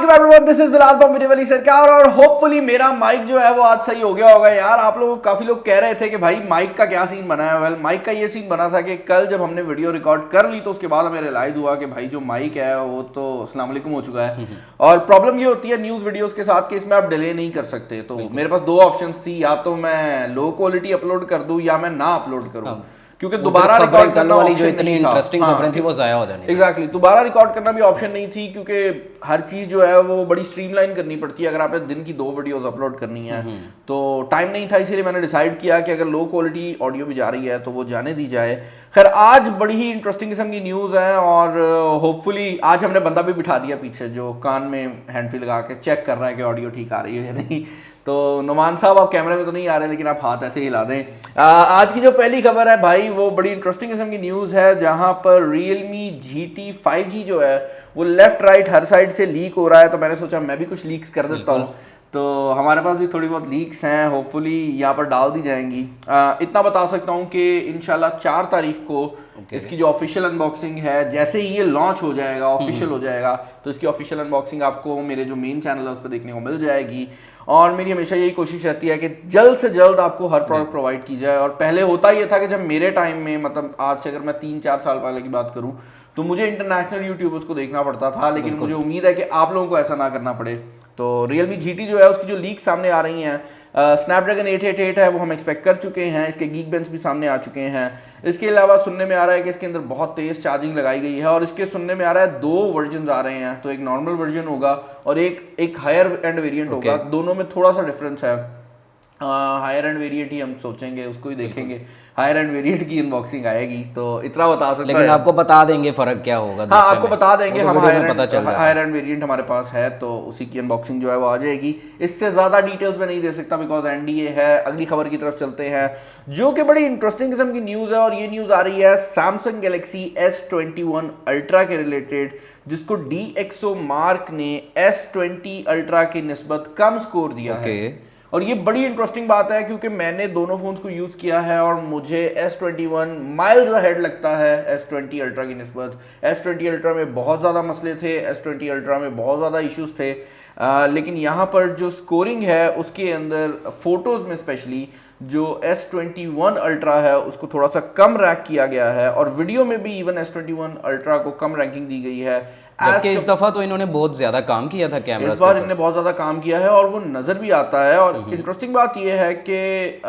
Welcome everyone, this is Bilal from video वाली सरकार। और होपफुली मेरा माइक जो है वो आज सही हो गया होगा। यार आप लोग काफी लोग कह रहे थे कि भाई माइक का क्या सीन बना है। वेल माइक का ये सीन बना था कि कल जब हमने वीडियो रिकॉर्ड कर ली तो उसके बाद हमें रियलाइज हुआ कि भाई जो माइक है वो तो अस्सलाम वालेकुम हो चुका है। और प्रॉब्लम ये होती है न्यूज वीडियोस के साथ कि इसमें आप डिले नहीं कर सकते। तो मेरे पास दो ऑप्शन थी, या तो मैं लो क्वालिटी अपलोड कर दूं या मैं ना अपलोड करूं, क्योंकि दोबारा रिकॉर्ड करना वाली जो इतनी इंटरेस्टिंग खबरें थी वो जाया हो जानी। एग्जैक्टली, दोबारा रिकॉर्ड करना भी ऑप्शन नहीं थी, क्योंकि हर चीज जो है वो बड़ी स्ट्रीमलाइन करनी पड़ती है। अगर आपने दिन की 2 वीडियोस अपलोड करनी है तो टाइम नहीं था, इसीलिए मैंने डिसाइड किया कि अगर लो क्वालिटी ऑडियो भी जा रही है तो वो जाने दी जाए। खैर आज बड़ी ही इंटरेस्टिंग किस्म की न्यूज है और होपफुली आज हमने बंदा भी बिठा दिया पीछे जो कान में हैंड फ्री लगा के चेक कर रहा है कि ऑडियो ठीक आ रही है या नहीं। तो नुमान साहब आप कैमरे में तो नहीं आ रहे, लेकिन आप हाथ ऐसे हिला दें। आज की जो पहली खबर है भाई वो बड़ी इंटरेस्टिंग किस्म की न्यूज़ है, जहां पर Realme GT 5G जो है वो लेफ्ट राइट हर साइड से लीक हो रहा है। तो मैंने सोचा मैं भी कुछ लीक्स कर देता हूँ। तो हमारे पास भी थोड़ी बहुत लीक्स हैं, होपफुली यहाँ पर डाल दी जाएंगी। इतना बता सकता हूँ कि इंशाल्लाह 4 तारीख को इसकी जो ऑफिशियल अनबॉक्सिंग है, जैसे ही ये लॉन्च हो जाएगा ऑफिशियल हो जाएगा तो इसकी ऑफिशियल अनबॉक्सिंग आपको मेरे जो मेन चैनल है उस पर देखने को मिल जाएगी। और मेरी हमेशा यही कोशिश रहती है कि जल्द से जल्द आपको हर प्रोडक्ट प्रोवाइड की जाए। और पहले होता ये था कि जब मेरे टाइम में, मतलब आज से अगर मैं 3-4 साल पहले की बात करूं, तो मुझे इंटरनेशनल यूट्यूबर्स को देखना पड़ता था, लेकिन मुझे उम्मीद है कि आप लोगों को ऐसा ना करना पड़े। तो Realme GT जो है उसकी जो लीक सामने आ रही हैं, स्नैपड्रैगन 888 है वो हम एक्सपेक्ट कर चुके हैं, इसके Geekbench भी सामने आ चुके हैं। इसके अलावा सुनने में आ रहा है कि इसके अंदर बहुत तेज चार्जिंग लगाई गई है और इसके सुनने में आ रहा है 2 वर्जन आ रहे हैं। तो एक नॉर्मल वर्जन होगा और एक हायर एंड वेरिएंट होगा। दोनों में थोड़ा सा डिफरेंस है। हायर एंड वेरिएंट ही हम सोचेंगे, उसको ही देखेंगे। हायर एंड वेरिएंट की अनबॉक्सिंग आएगी तो इतना बता सकते हैं, लेकिन आपको बता देंगे फर्क क्या होगा। हाँ आपको बता देंगे, हम हायर एंड वेरिएंट हमारे पास है तो उसी की अनबॉक्सिंग जो है वो आ जाएगी। इससे ज्यादा डिटेल्स में नहीं दे सकता बिकॉज NDA है। अगली खबर की तरफ चलते हैं जो कि बड़ी इंटरेस्टिंग किस्म की न्यूज है और ये न्यूज आ रही है सैमसंग गैलेक्सी S21 अल्ट्रा के रिलेटेड, जिसको DxOMark ने S20 अल्ट्रा की निस्बत कम स्कोर दिया है। और ये बड़ी इंटरेस्टिंग बात है क्योंकि मैंने दोनों फोन्स को यूज किया है और मुझे S21 माइल्स अहेड लगता है S20 अल्ट्रा की निस्बत। S20 अल्ट्रा में बहुत ज़्यादा मसले थे, S20 अल्ट्रा में बहुत ज़्यादा इश्यूज थे, लेकिन यहाँ पर जो स्कोरिंग है उसके अंदर फोटोज़ में स्पेशली जो S21 अल्ट्रा है उसको थोड़ा सा कम रैंक किया गया है और वीडियो में भी इवन S21 अल्ट्रा को कम रैंकिंग दी गई है। जबकि इस दफा तो इन्होंने बहुत ज्यादा काम किया था कैमरा, इस बार इन्होंने बहुत ज्यादा काम किया है और वो नजर भी आता है। और इंटरेस्टिंग बात ये है कि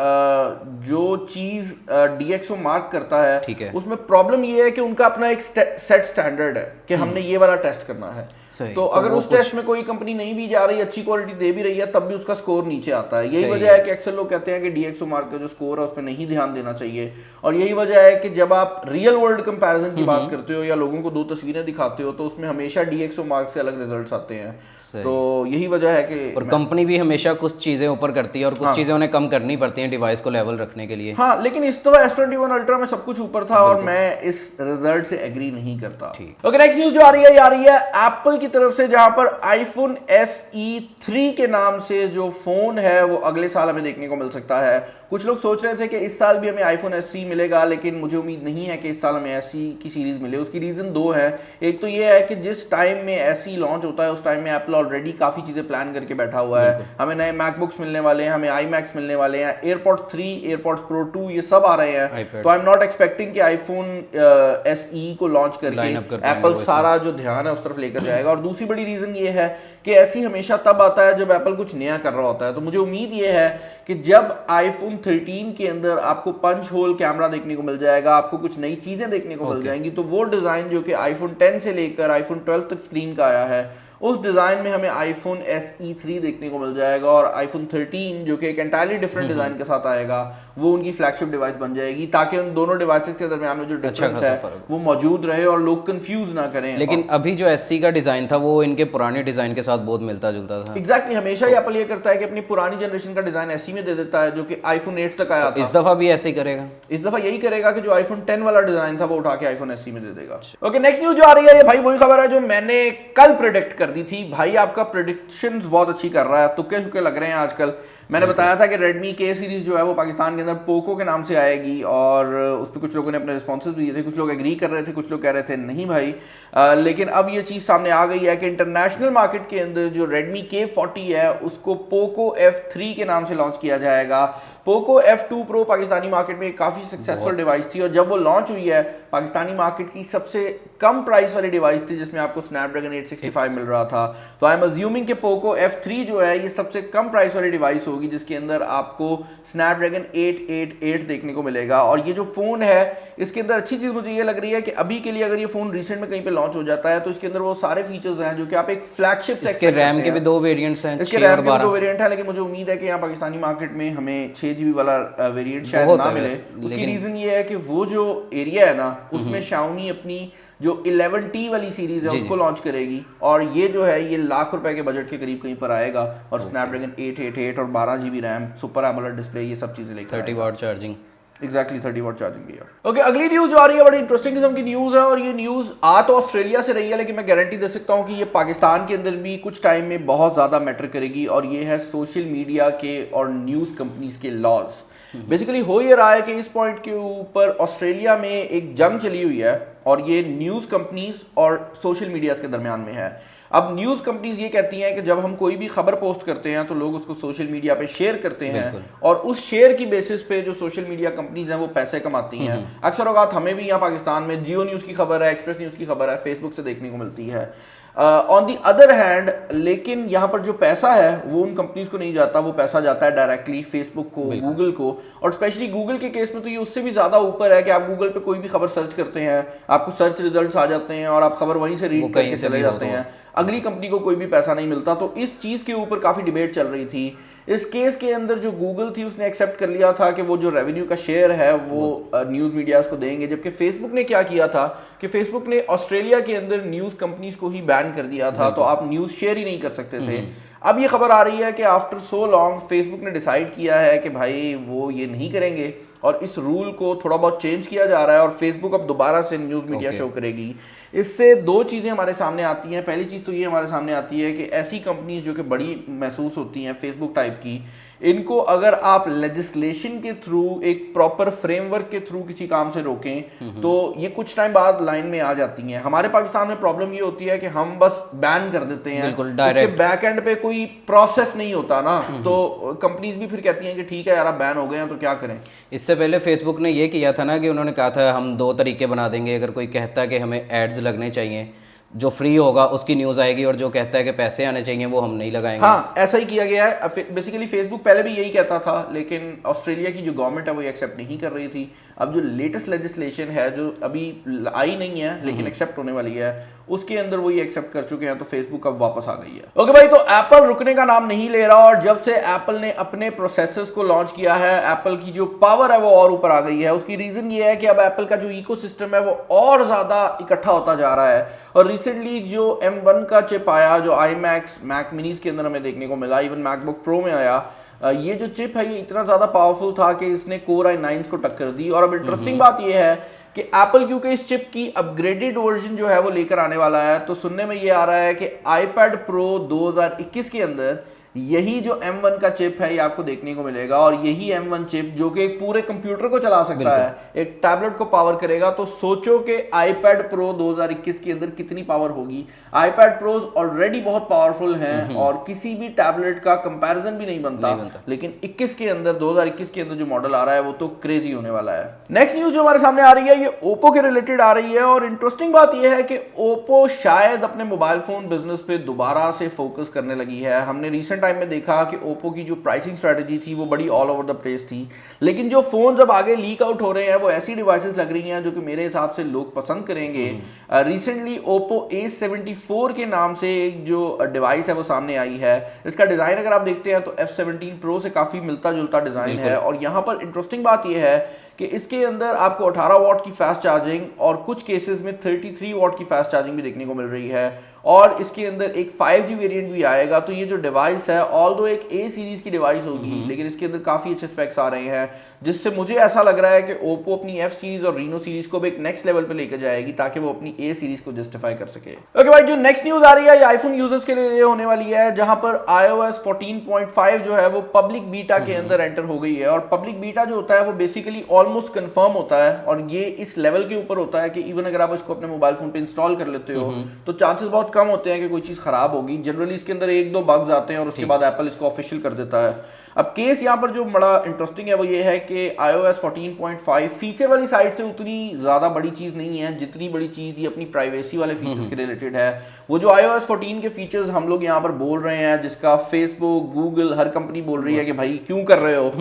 जो चीज DxOMark करता है उसमें प्रॉब्लम ये है कि उनका अपना एक सेट स्टैंडर्ड है कि हमने ये वाला टेस्ट करना है। तो अगर उस टेस्ट में कोई कंपनी नहीं भी जा रही, अच्छी क्वालिटी दे भी रही है, तब भी उसका स्कोर नीचे आता है। यही वजह है कि अक्सर लोग कहते हैं कि DxOMark का जो स्कोर है उस पर नहीं ध्यान देना चाहिए। और यही वजह है कि जब आप रियल वर्ल्ड कंपैरिजन की बात करते हो या लोगों को 2 तस्वीरें दिखाते हो तो उसमें हमेशा DxOMark से अलग रिजल्ट्स आते हैं। तो यही वजह है कि और कंपनी भी हमेशा कुछ चीजें ऊपर करती है और कुछ चीजें उन्हें कम करनी पड़ती हैं डिवाइस को लेवल रखने के लिए। हाँ, लेकिन इस तरह S21 अल्ट्रा में सब कुछ ऊपर था और मैं इस रिजल्ट से एग्री नहीं करता। ओके, नेक्स्ट न्यूज जो आ रही है एप्पल की तरफ से, जहां पर iPhone SE 3 के नाम से जो फोन है वो अगले साल हमें देखने को मिल सकता है। कुछ लोग सोच रहे थे कि इस साल भी हमें iPhone SE मिलेगा, लेकिन मुझे उम्मीद नहीं है कि इस साल हमें SE की सीरीज मिले। उसकी रीजन 2 है। एक तो ये है कि जिस टाइम में SE लॉन्च होता है उस टाइम में एप्पल ऑलरेडी काफी चीजें प्लान करके बैठा हुआ है। हमें नए मैकबुक्स मिलने वाले हैं, हमें iMacs मिलने वाले हैं, एयरपॉड्स 3, एयरपॉड्स Pro 2 ये सब आ रहे हैं। तो आई एम नॉट एक्सपेक्टिंग कि iPhone SE को लॉन्च करके एप्पल सारा जो ध्यान है उस तरफ लेकर जाएगा। और दूसरी बड़ी रीजन ये है कि SE हमेशा तब आता है जब एप्पल कुछ नया कर रहा होता है। तो मुझे उम्मीद ये है कि जब iPhone 13 के अंदर आपको पंच होल कैमरा देखने को मिल जाएगा, आपको कुछ नई चीजें देखने को मिल जाएंगी, तो वो डिजाइन जो कि iPhone 10 से लेकर iPhone 12 तक स्क्रीन का आया है उस डिजाइन में हमें iPhone SE 3 देखने को मिल जाएगा। और iPhone 13 जो कि एक एंटायरली डिफरेंट डिजाइन के साथ आएगा वो उनकी फ्लैगशिप डिवाइस बन जाएगी, ताकि उन दोनों डिवाइसेस के दरमियान में जो डिफरेंस है वो मौजूद रहे और लोग कंफ्यूज ना करें। लेकिन अभी जो SE का डिजाइन था वो इनके पुराने डिजाइन के साथ बहुत मिलता जुलता था। एग्जैक्टली, हमेशा ही एप्पल ये करता है कि अपनी पुरानी जनरेशन का डिजाइन SE में दे देता है जो कि iPhone 8 तक आया था। इस दफा भी ऐसे ही करेगा, इस दफा यही करेगा कि जो iPhone 10 वाला डिजाइन था वो उठा के iPhone SE में दे देगा। ओके, नेक्स्ट न्यूज जो आ रही है ये भाई वही खबर है जो मैंने कल प्रेडिक्ट कर दी थी। भाई आपका प्रेडिक्शंस बहुत अच्छी कर रहा है, तुक्के लग रहे हैं आजकल। मैंने बताया था कि Redmi K सीरीज जो है वो पाकिस्तान के अंदर पोको के नाम से आएगी, और उस पर कुछ लोगों ने अपने रिस्पॉन्सेज दिए थे, कुछ लोग एग्री कर रहे थे, कुछ लोग कह रहे थे नहीं भाई। लेकिन अब ये चीज़ सामने आ गई है कि इंटरनेशनल मार्केट के अंदर जो Redmi K40 है उसको पोको F3 के नाम से लॉन्च किया जाएगा। Poco F2 Pro Pakistani market में काफ़ी सक्सेसफुल डिवाइस थी, और जब वो लॉन्च हुई है पाकिस्तानी मार्केट की सबसे कम प्राइस वाली डिवाइस थी, जिसमें आपको स्नैपड्रैगन 865 मिल रहा था। तो आई एम अज्यूमिंग कि पोको F3 जो है ये सबसे कम प्राइस वाली डिवाइस होगी, जिसके अंदर आपको स्नैपड्रैगन 888 देखने को मिलेगा। और ये जो फ़ोन है इसके अंदर अच्छी चीज़ मुझे ये लग रही है कि अभी के लिए अगर ये फ़ोन रिसेंट में कहीं पे लॉन्च हो जाता है तो इसके अंदर वो सारे फीचर्स हैं जो कि आप एक फ्लैगशिप से इसके रैम के भी 2 वेरिएंट्स हैं, इसके रैम के 2 वेरिएंट है, लेकिन मुझे उम्मीद है कि यहाँ पाकिस्तानी मार्केट में हमें 6GB वाला वेरिएंट शायद ना मिले। उसकी रीज़न ये है कि वो जो एरिया है ना उसमें Xiaomi अपनी जो 11T वाली सीरीज है उसको लॉन्च करेगी, और ये जो है ये लाख रुपए के बजट के करीब कहीं पर आएगा, और स्नैपड्रैगन 888 और 12GB RAM, super AMOLED display, ये सब चीजें लेकर 30 watt charging, exactly 30 watt charging भी है। ओके, अगली न्यूज जो आ रही है बड़ी इंटरेस्टिंग किस्म की न्यूज है, और ये न्यूज आ तो ऑस्ट्रेलिया से रही है, लेकिन मैं गारंटी दे सकता हूँ कि ये पाकिस्तान के अंदर भी कुछ टाइम में बहुत ज्यादा मैटर करेगी, और ये है सोशल मीडिया के और न्यूज कंपनीज के लॉज। बेसिकली हो ये रहा है कि इस पॉइंट के ऊपर ऑस्ट्रेलिया में एक जंग चली हुई है, और ये न्यूज कंपनीज और सोशल मीडिया के दरमियान में है। अब न्यूज कंपनीज ये कहती हैं कि जब हम कोई भी खबर पोस्ट करते हैं तो लोग उसको सोशल मीडिया पे शेयर करते हैं, और उस शेयर की बेसिस पे जो सोशल मीडिया कंपनीज हैं वो पैसे कमाती हैं। अक्सर औकात हमें भी यहाँ पाकिस्तान में जियो न्यूज़ की खबर है, एक्सप्रेस न्यूज़ की खबर है, फेसबुक से देखने को मिलती है। ऑन दी अदर हैंड लेकिन यहाँ पर जो पैसा है वो उन कंपनीज को नहीं जाता, वो पैसा जाता है डायरेक्टली फेसबुक को, गूगल को, और स्पेशली गूगल के केस में तो ये उससे भी ज्यादा ऊपर है कि आप गूगल पे कोई भी खबर सर्च करते हैं, आपको सर्च रिजल्ट्स आ जाते हैं और आप खबर वहीं से रीड करके चले जाते हैं, अगली कंपनी को कोई भी पैसा नहीं मिलता। तो इस चीज के ऊपर काफी डिबेट चल रही थी। इस केस के अंदर जो गूगल थी उसने एक्सेप्ट कर लिया था कि वो जो रेवेन्यू का शेयर है वो न्यूज़ मीडियाज को देंगे, जबकि फेसबुक ने क्या किया था कि फेसबुक ने ऑस्ट्रेलिया के अंदर न्यूज़ कंपनीज को ही बैन कर दिया था, तो आप न्यूज़ शेयर ही नहीं कर सकते थे। अब ये खबर आ रही है कि आफ्टर सो लॉन्ग फेसबुक ने डिसाइड किया है कि भाई वो ये नहीं करेंगे, और इस रूल को थोड़ा बहुत चेंज किया जा रहा है, और फेसबुक अब दोबारा से न्यूज़ मीडिया शो करेगी। इससे दो चीज़ें हमारे सामने आती हैं। पहली चीज़ तो ये हमारे सामने आती है कि ऐसी कंपनीज जो कि बड़ी महसूस होती हैं फेसबुक टाइप की, इनको अगर आप लेजिस्लेशन के थ्रू एक प्रॉपर फ्रेमवर्क के थ्रू किसी काम से रोकें तो ये कुछ टाइम बाद लाइन में आ जाती हैं। हमारे पाकिस्तान में प्रॉब्लम ये होती है कि हम बस बैन कर देते हैं, उसके बैक एंड पे कोई प्रोसेस नहीं होता ना, तो कंपनीज भी फिर कहती हैं कि ठीक है यार आप बैन हो गए हैं तो क्या करें। इससे पहले फेसबुक ने ये किया था ना कि उन्होंने कहा था हम 2 तरीके बना देंगे, अगर कोई कहता है कि हमें एड्स लगने चाहिए, जो फ्री होगा उसकी न्यूज़ आएगी, और जो कहता है कि पैसे आने चाहिए वो हम नहीं लगाएंगे। हाँ, ऐसा ही किया गया है। बेसिकली फेसबुक पहले भी यही कहता था, लेकिन ऑस्ट्रेलिया की जो गवर्नमेंट है वो एक्सेप्ट नहीं कर रही थी। अब जो लेटेस्ट लेजिस्लेशन है जो अभी आई नहीं है लेकिन एक्सेप्ट होने वाली है, उसके अंदर वो ये एक्सेप्ट कर चुके हैं, तो फेसबुक अब वापस आ गई है। ओके भाई, तो एप्पल रुकने का नाम नहीं ले रहा, और जब से एप्पल ने अपने प्रोसेसर्स को लॉन्च किया है एप्पल की जो पावर है वो और ऊपर आ गई है। उसकी रीजन ये है कि अब एप्पल का जो इकोसिस्टम है वो और ज्यादा इकट्ठा होता जा रहा है, और रिसेंटली जो M1 का चिप आया जो iMac मैक मिनीज के अंदर हमें देखने को मिला, इवन मैकबुक प्रो में आया, ये जो चिप है ये इतना ज्यादा पावरफुल था कि इसने कोर i9 को टक्कर दी। और अब इंटरेस्टिंग बात ये है कि एप्पल क्योंकि इस चिप की अपग्रेडेड वर्जन जो है वो लेकर आने वाला है, तो सुनने में ये आ रहा है कि iPad Pro 2021 के अंदर यही जो M1 का चिप है ये आपको देखने को मिलेगा, और यही M1 चिप जो कि एक पूरे कंप्यूटर को चला सकता है, एक टैबलेट को पावर करेगा। तो सोचो कि iPad Pro 2021 के अंदर कितनी पावर होगी। iPad Pros ऑलरेडी बहुत पावरफुल हैं और किसी भी टैबलेट का कंपैरिजन भी नहीं बनता, लेकिन 21 के अंदर 2021 के अंदर जो मॉडल आ रहा है वो तो क्रेजी होने वाला है। नेक्स्ट न्यूज जो हमारे सामने आ रही है ये ओप्पो के रिलेटेड आ रही है, और इंटरेस्टिंग बात ये है कि ओप्पो शायद अपने मोबाइल फोन बिजनेस पे दोबारा से फोकस करने लगी है। हमने रिसेंट टाइम में देखा कि ओप्पो की जो प्राइसिंग स्ट्रेटजी थी वो बड़ी ऑल ओवर द प्लेस थी, लेकिन जो फोन अब आगे लीक आउट हो रहे हैं वो ऐसी डिवाइसेस लग रही हैं जो कि मेरे हिसाब से लोग पसंद करेंगे। रिसेंटली ओप्पो A74 के नाम से एक जो डिवाइस है वो सामने आई है। इसका डिजाइन अगर आप देखते हैं तो F17 Pro से काफी मिलता जुलता डिजाइन है, और यहाँ पर इंटरेस्टिंग बात यह है कि इसके अंदर आपको 18 वॉट की फास्ट चार्जिंग और कुछ केसेस में 33 वॉट की फास्ट चार्जिंग भी देखने को मिल रही है, और इसके अंदर एक 5G वेरिएंट भी आएगा। तो ये जो डिवाइस है ऑल्दो एक A सीरीज की डिवाइस होगी, लेकिन इसके अंदर काफी अच्छे स्पेक्स आ रहे हैं। जिससे मुझे ऐसा लग रहा है कि ओप्पो अपनी एफ सीरीज और रीनो सीरीज को भी एक नेक्स्ट लेवल पे लेकर जाएगी ताकि वो अपनी ए सीरीज को जस्टिफाई कर सके। ओके भाई, जो नेक्स्ट न्यूज आ रही है ये आईफोन यूजर्स के लिए होने वाली है, जहां पर iOS 14.5 जो है वो पब्लिक बीटा के अंदर एंटर हो गई है। और पब्लिक बीटा जो होता है वो बेसिकली ऑलमोस्ट कंफर्म होता है, और ये इस लेवल के ऊपर होता है कि इवन अगर आप इसको अपने मोबाइल फोन पे इंस्टॉल कर लेते हो तो चांसेस बहुत कम होते हैं कि कोई चीज खराब होगी। जनरली इसके अंदर एक दो बग्स आते हैं और उसके बाद एप्पल इसको ऑफिशियल कर देता है। अब केस यहाँ पर जो बड़ा इंटरेस्टिंग है वो ये है कि iOS 14.5 फीचर वाली साइड से उतनी ज्यादा बड़ी चीज नहीं है जितनी बड़ी चीज ये अपनी प्राइवेसी वाले फीचर्स के रिलेटेड है। वो जो iOS 14 के फीचर्स हम लोग यहाँ पर बोल रहे हैं, जिसका फेसबुक, गूगल, हर कंपनी बोल रही है कि भाई क्यों कर रहे हो,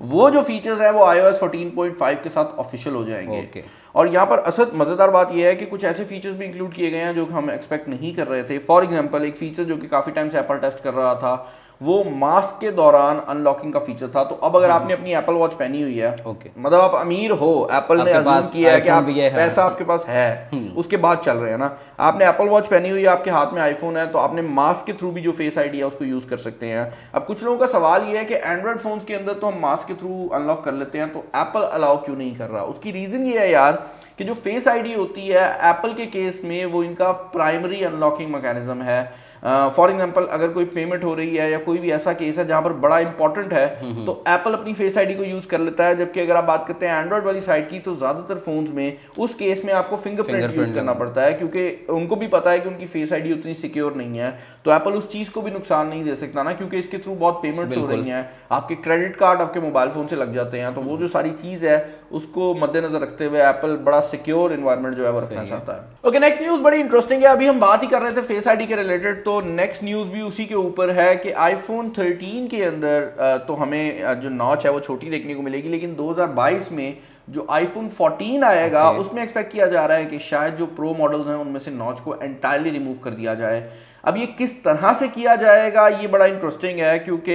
वो जो फीचर्स है वो iOS 14.5 के साथ ऑफिशियल हो जाएंगे। और यहाँ पर असद मजेदार बात यह है कि कुछ ऐसे फीचर्स भी इंक्लूड किए गए हैं जो हम एक्सपेक्ट नहीं कर रहे थे। फॉर एग्जांपल, एक फीचर जो कि काफी टाइम से एप्पल टेस्ट कर रहा था वो मास्क के दौरान अनलॉकिंग का फीचर था। तो अब अगर आपने अपनी एप्पल वॉच पहनी हुई है, मतलब आप अमीर हो, एप्पल ने अज्यूम किया है कि आप पैसा आपके पास है, उसके बाद चल रहे हैं ना, आपने एप्पल वॉच पहनी हुई है, आपके हाथ में आईफोन है, तो आपने मास्क के थ्रू भी जो फेस आईडी है उसको यूज कर सकते हैं। अब कुछ लोगों का सवाल ये है कि एंड्रॉइड फोन्स के अंदर तो हम मास्क के थ्रू अनलॉक कर लेते हैं, तो एप्पल अलाउ क्यों नहीं कर रहा? उसकी रीजन ये है यार कि जो फेस आईडी होती है एप्पल के केस में वो इनका प्राइमरी अनलॉकिंग मैकेनिज्म है। फॉर एग्जांपल, अगर कोई पेमेंट हो रही है या कोई भी ऐसा केस है जहां पर बड़ा इंपॉर्टेंट है तो एप्पल अपनी फेस आईडी को यूज कर लेता है। जबकि अगर आप बात करते हैं एंड्रॉइड वाली साइड की तो ज्यादातर फोन्स में उस केस में आपको फिंगरप्रिंट यूज करना पड़ता है, क्योंकि उनको भी पता है कि उनकी फेस आईडी उतनी सिक्योर नहीं है। तो एप्पल उस चीज को भी नुकसान नहीं दे सकता ना, क्योंकि इसके थ्रू बहुत पेमेंट्स हो रही हैं, आपके क्रेडिट कार्ड आपके मोबाइल फोन से लग जाते हैं। तो वो जो सारी चीज है उसको मद्देनजर रखते हुए एप्पल बड़ा सिक्योर एनवायरनमेंट जो है वो रखना चाहता है। ओके, नेक्स्ट न्यूज बड़ी इंटरेस्टिंग है। अभी हम बात ही कर रहे थे फेस आईडी के रिलेटेड, तो नेक्स्ट न्यूज भी उसी के ऊपर है कि आईफोन 13 के अंदर तो हमें जो नॉच है वो छोटी देखने को मिलेगी, लेकिन 2022 में जो आईफोन 14 आएगा उसमें एक्सपेक्ट किया जा रहा है कि शायद जो प्रो मॉडल्स हैं उनमें से नॉच को एंटायरली रिमूव कर दिया जाए। अब ये किस तरह से किया जाएगा ये बड़ा इंटरेस्टिंग है, क्योंकि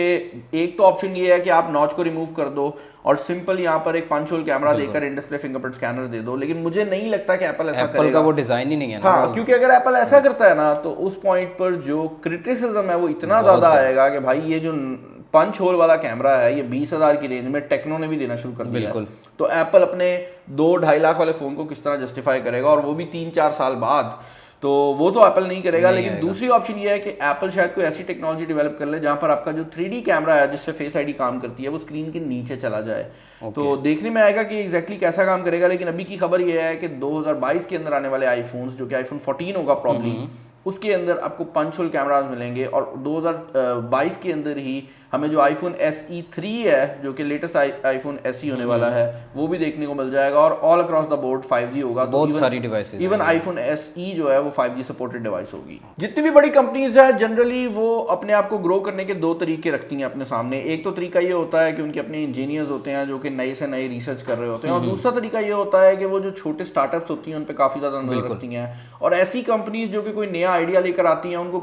एक तो ऑप्शन ये है कि आप नॉच को रिमूव कर दो और सिंपल यहाँ पर एक पंच होल कैमरा देकर इन डिस्प्ले फिंगरप्रिंट स्कैनर दे दो, लेकिन मुझे नहीं लगता कि एप्पल ऐसा करेगा। का वो डिजाइन ही नहीं है ना। हाँ, क्योंकि अगर एप्पल ऐसा करता है ना तो उस पॉइंट पर जो क्रिटिसिज्म है वो इतना ज्यादा आएगा कि भाई ये जो पंच होल वाला कैमरा है ये 20,000 की रेंज में टेक्नो ने भी देना शुरू कर दिया है। तो एप्पल अपने 2-2.5 लाख वाले फोन को किस तरह जस्टिफाई करेगा, और वो भी 3-4 साल बाद? तो वो तो एप्पल नहीं करेगा। लेकिन दूसरी ऑप्शन ये है कि एप्पल शायद कोई ऐसी टेक्नोलॉजी डेवलप कर ले जहां पर आपका जो 3D कैमरा है जिससे फेस आईडी काम करती है वो स्क्रीन के नीचे चला जाए। तो देखने में आएगा कि एग्जैक्टली कैसा काम करेगा। लेकिन अभी की खबर ये है कि 2022 के अंदर आने वाले आईफोन्स, जो कि आईफोन 14 होगा प्रॉब्ली, उसके अंदर आपको पंच होल कैमरास मिलेंगे। और 2022 के अंदर ही हमें जो आईफोन SE 3 है, जो कि लेटेस्ट आईफोन SE होने वाला है, वो भी देखने को मिल जाएगा। और all across the board 5G होगा। बहुत सारी डिवाइसेस, इवन आईफोन SE जो है वो 5G सपोर्टेड डिवाइस होगी। जितनी भी बड़ी कंपनीज है जनरली वो अपने आप को ग्रो करने के दो तरीके रखती हैं अपने सामने। एक तो तरीका ये होता है कि उनके अपने इंजीनियर्स होते हैं जो कि नए से नए रिसर्च कर रहे होते हैं, और दूसरा तरीका ये होता है कि वो जो छोटे स्टार्टअप्स होती हैं उन पे काफी ज्यादा नजर रखती हैं। और ऐसी कंपनीज जो कि कोई नया आइडिया लेकर आती हैं उनको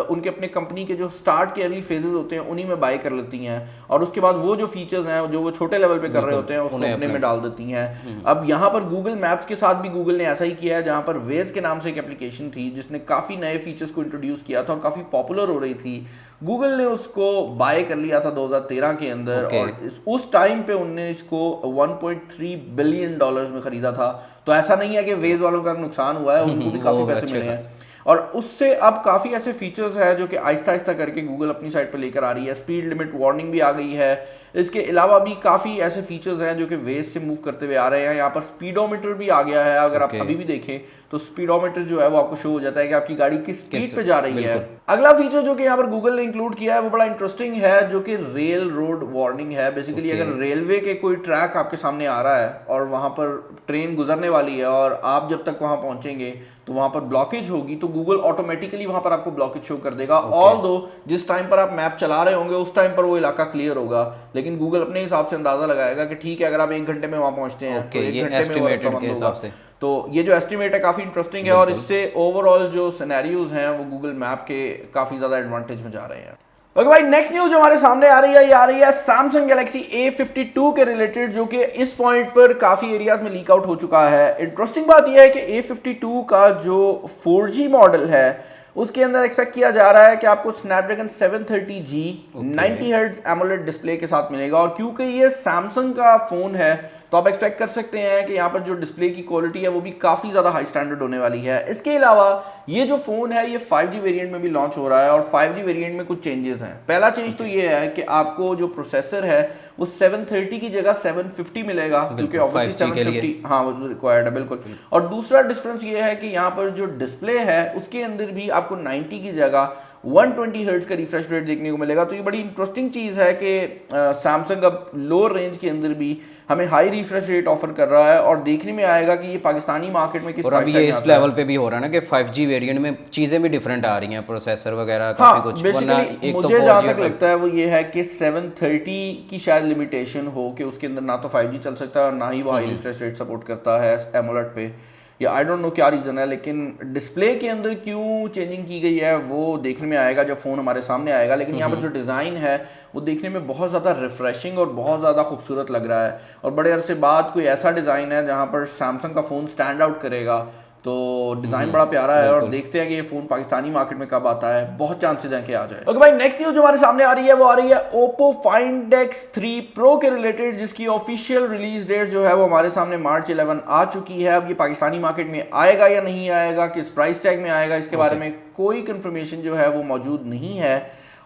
उनके अपने कंपनी के जो स्टार्ट के अर्ली फेजेस होते हैं उन्हीं में बाय कर लेती हैं, और उसके बाद वो जो फीचर्स हैं जो वो छोटे लेवल पे कर रहे होते हैं उसको अपने में डाल देती हैं। अब यहाँ पर गूगल मैप्स के साथ भी गूगल ने ऐसा ही किया है, जहाँ पर वेज के नाम से एक एप्लीकेशन थी जिसने काफी नए फीचर्स को इंट्रोड्यूस किया था और काफी पॉपुलर हो रही थी। गूगल ने उसको बाय कर लिया था 2013 के अंदर, और उस टाइम पे उनने इसको $1.3 बिलियन में खरीदा था। तो ऐसा नहीं है कि वेज वालों का नुकसान हुआ है, उनको भी काफी पैसे मिले हैं। और उससे अब काफी ऐसे फीचर्स हैं जो कि आहिस्ता आहिस्ता करके गूगल अपनी साइड पे लेकर आ रही है। स्पीड लिमिट वार्निंग भी आ गई है। इसके अलावा भी काफी ऐसे फीचर्स हैं जो कि वेज से मूव करते हुए आ रहे हैं। यहाँ पर स्पीडोमीटर भी आ गया है। अगर आप अभी भी देखें तो स्पीडोमीटर जो है वो आपको शो हो जाता है कि आपकी गाड़ी किस स्पीड पे जा रही है। अगला फीचर जो कि यहाँ पर गूगल ने इंक्लूड किया है वो बड़ा इंटरेस्टिंग है, जो कि रेल रोड वार्निंग है। बेसिकली अगर रेलवे के कोई ट्रैक आपके सामने आ रहा है और वहां पर ट्रेन गुजरने वाली है और आप जब तक वहां पहुंचेंगे तो वहां पर ब्लॉकेज होगी, तो गूगल ऑटोमेटिकली वहां पर आपको ब्लॉकेज शो कर देगा। ऑल दो जिस टाइम पर आप मैप चला रहे होंगे उस टाइम पर वो इलाका क्लियर होगा, लेकिन गूगल अपने हिसाब से अंदाजा लगाएगा कि ठीक है अगर आप 1 घंटे में वहां पहुंचते हैं तो 1 घंटे में के हिसाब से। तो ये जो एस्टिमेट है काफी इंटरेस्टिंग है, और इससे ओवरऑल जो सिनेरियोज हैं वो गूगल मैप के काफी ज्यादा एडवांटेज में जा रहे हैं। ओके भाई, नेक्स्ट न्यूज जो हमारे सामने आ रही है ये आ रही है सैमसंग गैलेक्सी A52 के रिलेटेड, जो कि इस पॉइंट पर काफी एरियाज में लीक आउट हो चुका है। इंटरेस्टिंग बात यह है कि A52 का जो 4G मॉडल है उसके अंदर एक्सपेक्ट किया जा रहा है कि आपको Snapdragon 730G 90 hertz AMOLED display के साथ मिलेगा। और क्योंकि ये सैमसंग का फोन है तो आप एक्सपेक्ट कर सकते हैं कि यहाँ पर जो डिस्प्ले की क्वालिटी है वो भी काफ़ी ज़्यादा हाई स्टैंडर्ड होने वाली है। इसके अलावा ये जो फ़ोन है ये 5G वेरिएंट में भी लॉन्च हो रहा है और 5G वेरिएंट में कुछ चेंजेस हैं। पहला चेंज तो ये है कि आपको जो प्रोसेसर है वो 730 की जगह 750 मिलेगा, क्योंकि ऑब्वियसली 750 हाँ वो रिक्वायर्ड है बिल्कुल। और दूसरा डिफरेंस ये है कि यहाँ पर जो डिस्प्ले है उसके अंदर भी आपको 90 की जगह 120 हर्ट्ज का रिफ्रेश रेट देखने को मिलेगा। तो ये बड़ी इंटरेस्टिंग चीज़ है कि सैमसंग अब लो रेंज के अंदर भी हमें हाई रिफ्रेश रेट ऑफर कर रहा है और देखने में आएगा कि ये पाकिस्तानी मार्केट में किस और अभी ये इस लेवल पे भी हो रहा है ना कि 5G वेरिएंट में चीज़ें भी डिफरेंट आ रही हैं, प्रोसेसर वगैरह काफ़ी कुछ। वरना एक मुझे तो जहाँ तक लगता है वो ये है कि 730 की शायद लिमिटेशन हो कि उसके अंदर ना तो 5G चल सकता है और ना ही वो हाई रिफ्रेश रेट सपोर्ट करता है एमोलेड पे, या आई डोंट नो क्या रीज़न है। लेकिन डिस्प्ले के अंदर क्यों चेंजिंग की गई है वो देखने में आएगा जब फ़ोन हमारे सामने आएगा। लेकिन यहाँ पर जो डिज़ाइन है वो देखने में बहुत ज़्यादा रिफ्रेशिंग और बहुत ज़्यादा खूबसूरत लग रहा है और बड़े अरसे बाद कोई ऐसा डिज़ाइन है जहाँ पर सैमसंग का फ़ोन स्टैंड आउट करेगा। तो डिजाइन बड़ा प्यारा है और देखते हैं कि ये फोन पाकिस्तानी मार्केट में कब आता है। बहुत चांसेस हैं कि आ जाए। ओके भाई, नेक्स्ट न्यूज जो हमारे सामने आ रही है वो आ रही है Oppo Find X3 Pro के रिलेटेड, जिसकी ऑफिशियल रिलीज डेट जो है वो हमारे सामने मार्च 11 आ चुकी है। अब ये पाकिस्तानी मार्केट में आएगा या नहीं आएगा, किस प्राइस टैग में आएगा, इसके बारे में कोई कंफर्मेशन जो है वो मौजूद नहीं है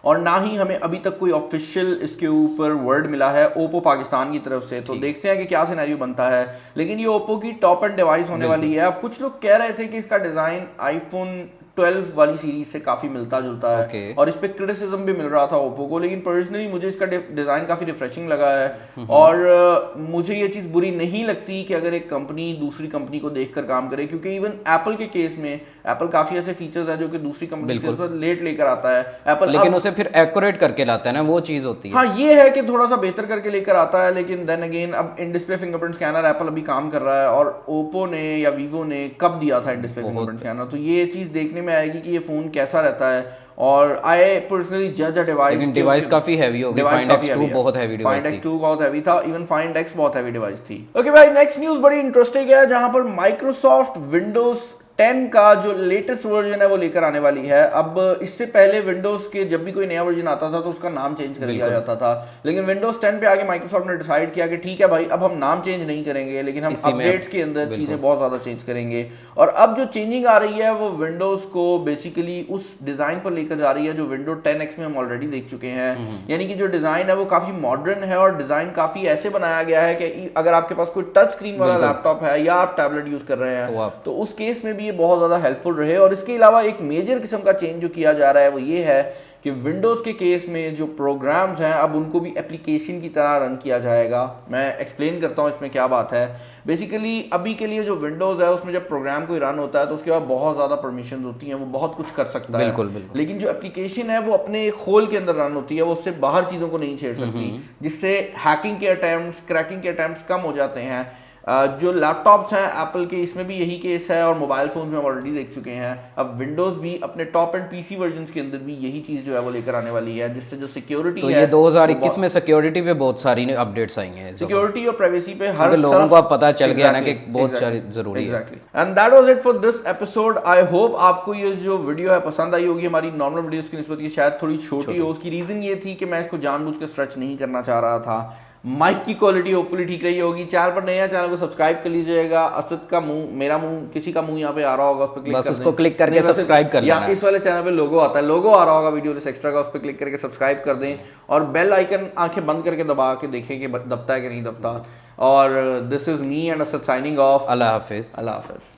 और ना ही हमें अभी तक कोई ऑफिशियल इसके ऊपर वर्ड मिला है ओप्पो पाकिस्तान की तरफ से। तो देखते हैं कि क्या सिनेरियो बनता है। लेकिन ये ओप्पो की टॉप एंड डिवाइस होने वाली है। अब कुछ लोग कह रहे थे कि इसका डिजाइन आईफोन 12 वाली सीरीज से काफी मिलता जुलता है और इस पे क्रिटिसिज्म भी मिल रहा था ओप्पो को। लेकिन पर्सनली मुझे इसका डिजाइन काफी रिफ्रेशिंग लगा है और मुझे ये चीज बुरी नहीं लगती कि अगर एक कंपनी दूसरी कंपनी को देखकर काम करे, क्योंकि इवन एप्पल के केस में एप्पल काफी ऐसे फीचर्स है जो कि दूसरी कंपनी से लेट लेकर आता है एप्पल, लेकिन उसे फिर एक्यूरेट करके लाता है ना, वो चीज होती है। हाँ, ये है कि थोड़ा सा बेहतर करके लेकर आता है। लेकिन देन अगेन अब in display fingerprint scanner Apple अभी काम कर रहा है और ओप्पो ने या वीवो ने कब दिया था इन डिस्प्ले फिंगरप्रिंट स्कैनर। तो ये चीज देखने में आएगी कि ये फोन कैसा रहता है। और आई पर्सनली जज अ डिवाइस, लेकिन डिवाइस काफी हैवी होगी। Find X2 बहुत हैवी डिवाइस थी। Find X2 बहुत हैवी था, इवन Find X बहुत हैवी डिवाइस थी। ओके भाई, नेक्स्ट न्यूज़ बड़ी इंटरेस्टिंग है जहां पर माइक्रोसॉफ्ट विंडोज 10 का जो लेटेस्ट वर्जन है वो लेकर आने वाली है। अब इससे पहले विंडोज के जब भी कोई नया वर्जन आता था तो उसका नाम चेंज कर दिया जाता था, लेकिन विंडोज 10 पे आके माइक्रोसॉफ्ट ने डिसाइड किया कि ठीक है भाई, अब हम नाम चेंज नहीं करेंगे लेकिन हम अपडेट्स के अंदर चीजें बहुत ज्यादा चेंज करेंगे। और अब जो चेंजिंग आ रही है वो विंडोज को बेसिकली उस डिजाइन पर लेकर जा रही है जो विंडो 10X में हम ऑलरेडी देख चुके हैं। यानी कि जो डिजाइन है वो काफी मॉडर्न है और डिजाइन काफी ऐसे बनाया गया है कि अगर आपके पास कोई टच स्क्रीन वाला लैपटॉप है या आप टैबलेट यूज कर रहे हैं तो उस केस में भी ये बहुत ज्यादा हेल्पफुल रहे। और इसके अलावा एक मेजर किस्म का चेंज जो किया जा रहा है वो ये है कि विंडोज के केस में जो प्रोग्राम्स हैं अब उनको भी एप्लीकेशन की तरह रन किया जाएगा। मैं एक्सप्लेन करता हूं इसमें क्या बात है। बेसिकली अभी के लिए जो विंडोज है उसमें जब प्रोग्राम कोई रन होता है तो उसके बाद बहुत ज्यादा परमिशन होती हैं, वो बहुत कुछ कर सकता है। बिल्कुल। लेकिन जो एप्लीकेशन है वो अपने खोल के अंदर रन होती है, वो उससे बाहर चीजों को नहीं छेड़ सकती, जिससे हैकिंग के अटेम्प्ट्स, क्रैकिंग के अटेम्प्ट्स कम हो जाते हैं। जो लैपटॉप्स हैं एप्पल के, इसमें भी यही केस है और मोबाइल फोन्स में ऑलरेडी देख चुके हैं। अब विंडोज भी अपने टॉप एंड पीसी वर्जन्स के अंदर भी यही चीज जो है वो लेकर आने वाली है, जिससे जो सिक्योरिटी तो ये 2021 में सिक्योरिटी पे बहुत सारी अपडेट्स आई हैं। सिक्योरिटी और प्राइवेसी पे हर लोगों को अब पता चल गया ना कि बहुत सारी जरूरी है। And that was it for this episode. I hope आपको ये जो वीडियो है पसंद आई होगी। हमारी नॉर्मल वीडियोस की निस्बत ये शायद थोड़ी छोटी हो, उसकी रीजन ये थी कि मैं इसको जानबूझ के स्ट्रेच नहीं करना चाह रहा था। माइक की क्वालिटी होपफुली ठीक रही होगी। चैनल पर नया, चैनल को सब्सक्राइब कर लीजिएगा। असद का मुंह, मेरा मुंह, किसी का मुंह यहाँ पे आ रहा होगा, उस पर क्लिक बस उसको क्लिक करके सब्सक्राइब कर लेना। इस वाले चैनल पे लोगो आता है, लोगो आ रहा होगा वीडियो एक्स्ट्रा का, उस पर क्लिक करके सब्सक्राइब कर दें और बेल आइकन आंखें बंद करके दबा के देखें कि दबता है कि नहीं दबता। और this is me and Asad signing off. Allah Hafiz. Allah Hafiz.